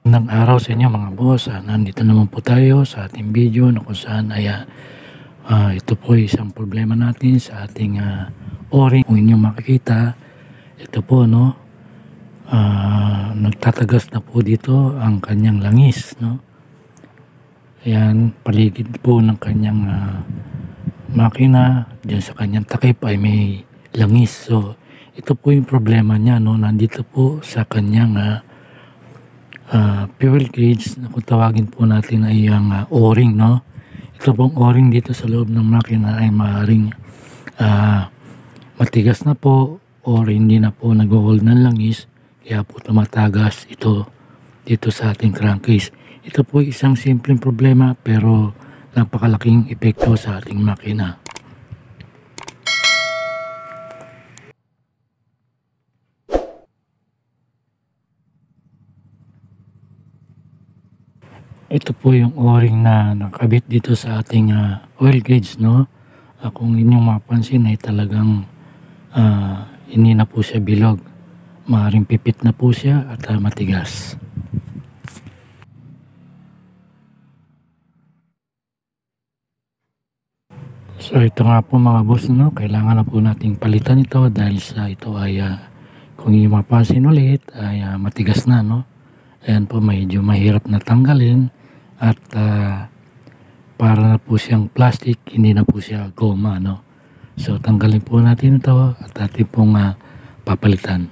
Ng araw sa inyo mga boss. Nandito naman po tayo sa ating video na kung saan ay ito po ay isang problema natin sa ating o-ring. Kung inyong makikita, ito po no, nagtatagas na po dito ang kanyang langis, no. Ayan, paligid po ng kanyang makina, dyan sa kanyang takip ay may langis. So ito po yung problema niya, no. Nandito po sa kanyang fuel gauge na kung tawagin po natin ay ang o-ring, no. Ito pong o-ring dito sa loob ng makina ay maaaring matigas na po or hindi na po nag-hold ng langis, kaya po tumatagas ito dito sa ating crankcase. Ito po isang simpleng problema pero napakalaking epekto sa ating makina. Ito po yung o-ring na nakabit dito sa ating oil gauge, no. Kung inyong mapansin ay talagang hindi na po siya bilog. Maaaring pipit na po siya at matigas. So ito nga po mga boss, no, kailangan na po nating palitan ito dahil sa ito ay kung inyong mapansin ulit ay matigas na, no. Ayan po, medyo mahirap na tanggalin at para na po siyang plastic, hindi na po siya goma, no. So tanggalin po natin ito at atin pong papalitan.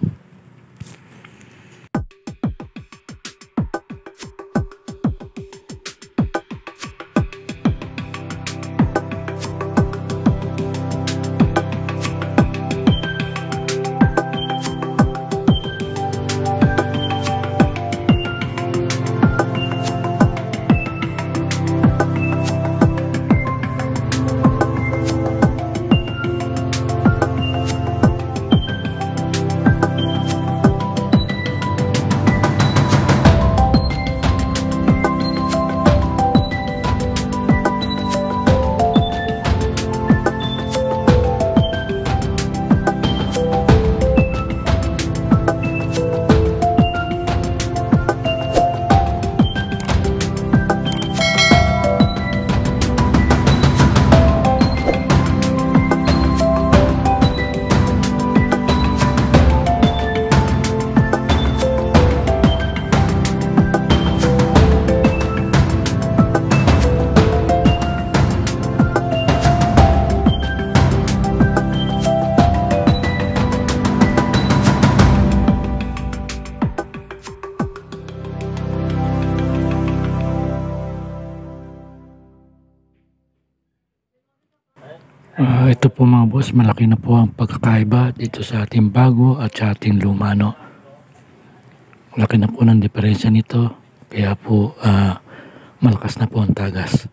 Ito po mga boss, malaki na po ang pagkakaiba dito sa ating bago at sa ating luma, no. Malaki na po ng diferensya nito, kaya po malakas na po ang tagas.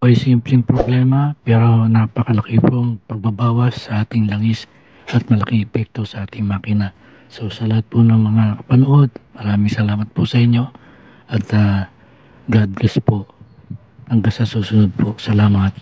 Ay simpleng problema pero napakalaki pong pagbabawas sa ating langis at malaking epekto sa ating makina. So sa lahat po ng mga kapanood, maraming salamat po sa inyo at God bless po. Hanggang sa susunod po. Salamat.